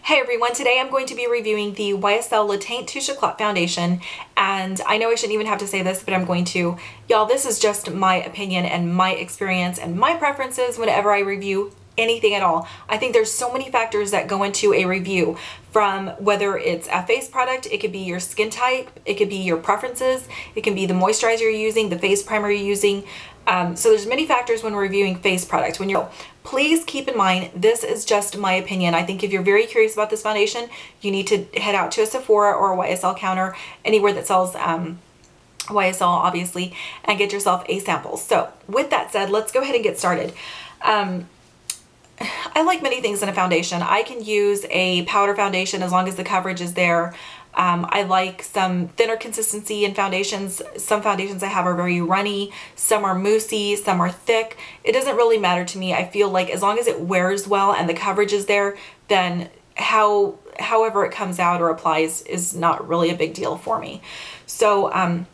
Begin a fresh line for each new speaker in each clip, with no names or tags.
Hey everyone, today I'm going to be reviewing the YSL Le Teint Touche Eclat foundation, and I know I shouldn't even have to say this, but I'm going to. Y'all, this is just my opinion and my experience and my preferences whenever I review anything at all. I think there's so many factors that go into a review, from whether it's a face product, it could be your skin type, it could be your preferences, it can be the moisturizer you're using, the face primer you're using. So there's many factors when reviewing face products. Please keep in mind, this is just my opinion. I think if you're very curious about this foundation, you need to head out to a Sephora or a YSL counter, anywhere that sells YSL obviously, and get yourself a sample. So with that said, let's go ahead and get started. I like many things in a foundation. I can use a powder foundation as long as the coverage is there. I like some thinner consistency in foundations. Some foundations I have are very runny, some are moussey, some are thick. It doesn't really matter to me. I feel like as long as it wears well and the coverage is there, then however it comes out or applies is not really a big deal for me. So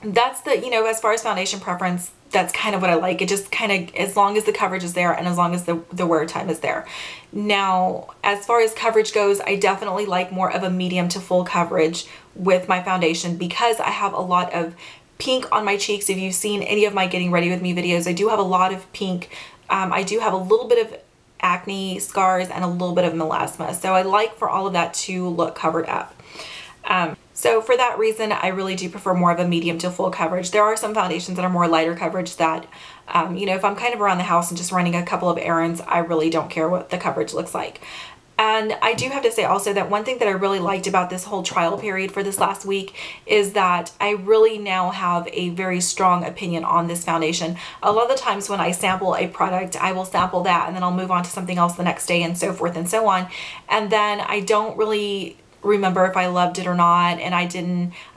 that's the, as far as foundation preference, that's kind of what I like. It just kind of, as long as the coverage is there and as long as the wear time is there. Now, as far as coverage goes, I definitely like more of a medium to full coverage with my foundation because I have a lot of pink on my cheeks. If you've seen any of my getting ready with me videos, I do have a lot of pink. I do have a little bit of acne scars and a little bit of melasma. So I like for all of that to look covered up. So for that reason, I really do prefer more of a medium to full coverage. There are some foundations that are more lighter coverage that, if I'm kind of around the house and just running a couple of errands, I really don't care what the coverage looks like. And I do have to say also that one thing that I really liked about this whole trial period for this last week is that I really now have a very strong opinion on this foundation. A lot of the times when I sample a product, I will sample that and then I'll move on to something else the next day and so forth and so on. And then I don't really remember if I loved it or not, and I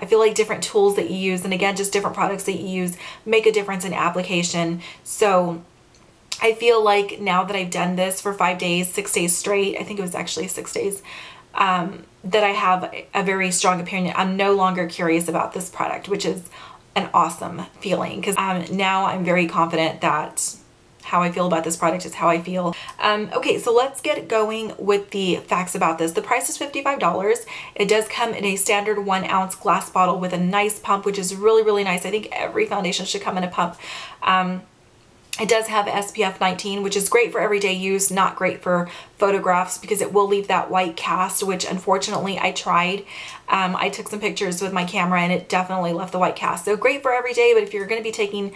feel like different tools that you use, and again, just different products that you use, make a difference in application. So I feel like now that I've done this for 5 days, 6 days straight, I think it was actually 6 days, that I have a very strong opinion. I'm no longer curious about this product, which is an awesome feeling, because now I'm very confident that how I feel about this product is how I feel. Okay, so let's get going with the facts about this. The price is $55. It does come in a standard 1 ounce glass bottle with a nice pump, which is really, really nice. I think every foundation should come in a pump. It does have SPF 19, which is great for everyday use, not great for photographs because it will leave that white cast, which unfortunately I tried. I took some pictures with my camera and it definitely left the white cast. So great for everyday, but if you're going to be taking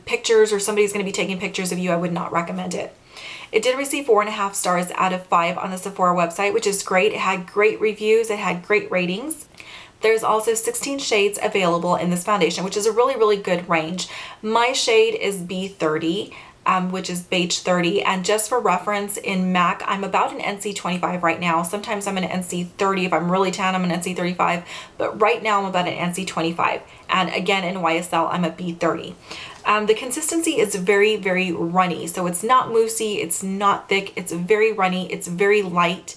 pictures or somebody's going to be taking pictures of you, I would not recommend it. It did receive 4.5 stars out of 5 on the Sephora website, which is great. It had great reviews. It had great ratings. There's also 16 shades available in this foundation, which is a really, really good range. My shade is B30, which is beige 30. And just for reference, in MAC, I'm about an NC 25 right now. Sometimes I'm an NC 30. If I'm really tan, I'm an NC 35. But right now I'm about an NC 25. And again, in YSL, I'm a B30. The consistency is very, very runny. So it's not moussey, it's not thick, it's very runny, it's very light.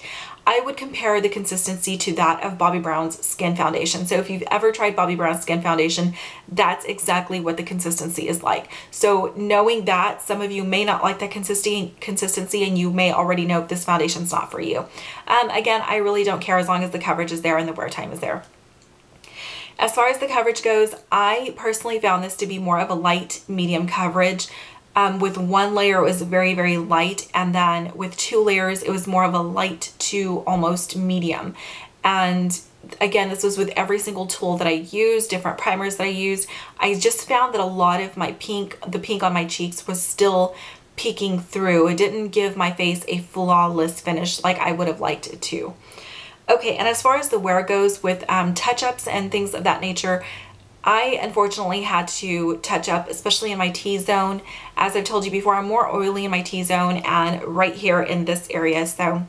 I would compare the consistency to that of Bobbi Brown's Skin Foundation. So if you've ever tried Bobbi Brown's Skin Foundation, that's exactly what the consistency is like. So knowing that, some of you may not like that consistency and you may already know this foundation's not for you. Again, I really don't care as long as the coverage is there and the wear time is there. As far as the coverage goes, I personally found this to be more of a light medium coverage. With 1 layer, it was very, very light, and then with 2 layers, it was more of a light to almost medium. And again, this was with every single tool that I used, different primers that I used. I just found that a lot of my the pink on my cheeks was still peeking through. It didn't give my face a flawless finish like I would have liked it to. Okay, and as far as the wear goes with touch-ups and things of that nature, I unfortunately had to touch up, especially in my T-zone. As I've told you before, I'm more oily in my T-zone and right here in this area. So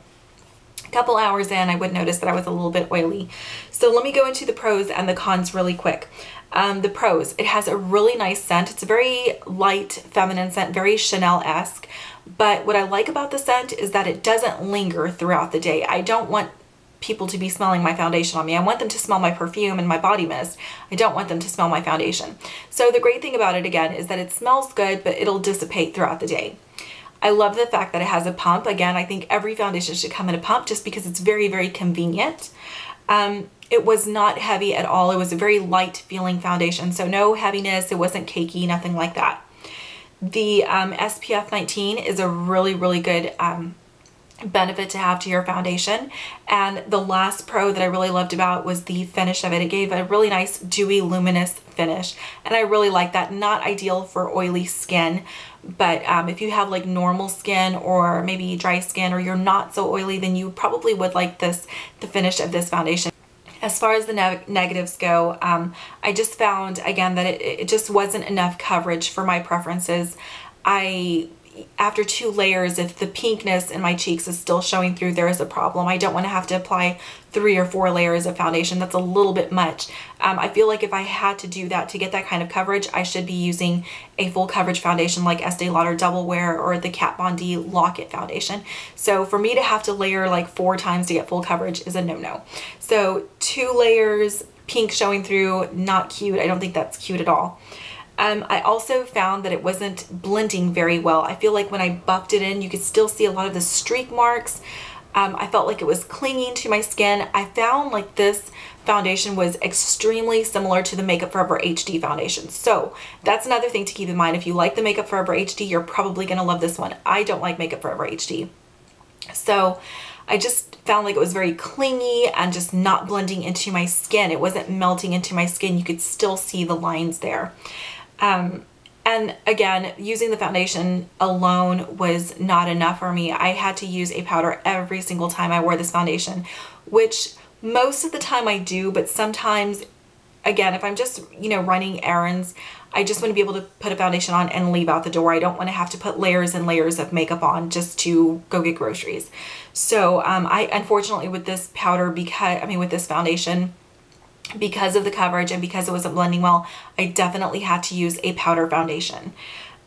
a couple hours in, I would notice that I was a little bit oily. So let me go into the pros and the cons really quick. The pros, it has a really nice scent. It's a very light, feminine scent, very Chanel-esque. But what I like about the scent is that it doesn't linger throughout the day. I don't want people to be smelling my foundation on me. I want them to smell my perfume and my body mist. I don't want them to smell my foundation. So the great thing about it again is that it smells good, but it'll dissipate throughout the day. I love the fact that it has a pump. Again, I think every foundation should come in a pump just because it's very, very convenient. It was not heavy at all. It was a very light feeling foundation, so no heaviness. It wasn't cakey, nothing like that. The SPF 19 is a really, really good benefit to have to your foundation. And the last pro that I really loved about was the finish of it. It gave a really nice dewy luminous finish, and I really like that. Not ideal for oily skin, but if you have like normal skin or maybe dry skin, or you're not so oily, then you probably would like this, the finish of this foundation. As far as the negatives go, I just found again that it just wasn't enough coverage for my preferences. After 2 layers, if the pinkness in my cheeks is still showing through, there is a problem. I don't want to have to apply 3 or 4 layers of foundation. That's a little bit much. I feel like if I had to do that to get that kind of coverage, I should be using a full coverage foundation like Estee Lauder Double Wear or the Kat Von D Lock-It foundation. So for me to have to layer like 4 times to get full coverage is a no-no. So 2 layers, pink showing through, not cute. I don't think that's cute at all. I also found that it wasn't blending very well. I feel like when I buffed it in, you could still see a lot of the streak marks. I felt like it was clinging to my skin. I found like this foundation was extremely similar to the Makeup Forever HD foundation. So that's another thing to keep in mind. If you like the Makeup Forever HD, you're probably gonna love this one. I don't like Makeup Forever HD. So I just found like it was very clingy and just not blending into my skin. It wasn't melting into my skin. You could still see the lines there. And again, using the foundation alone was not enough for me. I had to use a powder every single time I wore this foundation, which most of the time I do, but sometimes, again, if I'm just, you know, running errands, I just want to be able to put a foundation on and leave out the door. I don't want to have to put layers and layers of makeup on just to go get groceries. So I unfortunately with this powder, with this foundation, because of the coverage and because it wasn't blending well, I definitely had to use a powder foundation.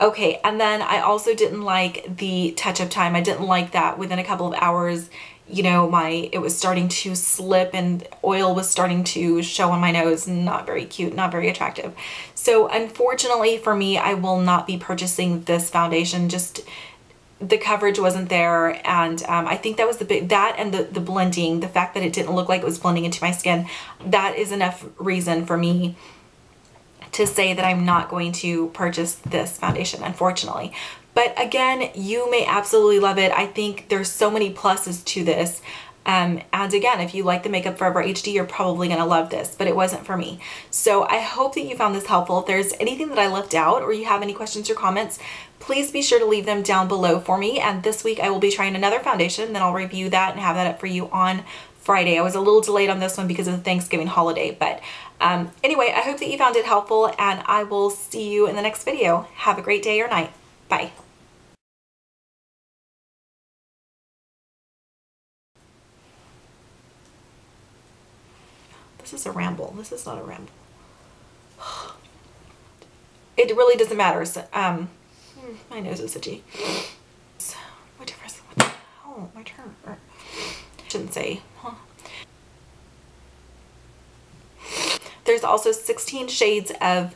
Okay, and then I also didn't like the touch-up time. I didn't like that within a couple of hours, you know, it was starting to slip and oil was starting to show on my nose. Not very cute, not very attractive. So unfortunately for me, I will not be purchasing this foundation. Just the coverage wasn't there, and I think that was that and the blending, the fact that it didn't look like it was blending into my skin, that is enough reason for me to say that I'm not going to purchase this foundation, unfortunately. But again, you may absolutely love it. I think there's so many pluses to this. And again, if you like the Makeup Forever HD, you're probably gonna love this, but it wasn't for me. So I hope that you found this helpful. If there's anything that I left out or you have any questions or comments, please be sure to leave them down below for me. And this week I will be trying another foundation, then I'll review that and have that up for you on Friday. I was a little delayed on this one because of the Thanksgiving holiday, but anyway, I hope that you found it helpful, and I will see you in the next video. Have a great day or night. Bye. This is a ramble. This is not a ramble. It really doesn't matter. So, my nose is itchy. What difference? What the hell? My turn. Shouldn't say. Huh. There's also 16 shades of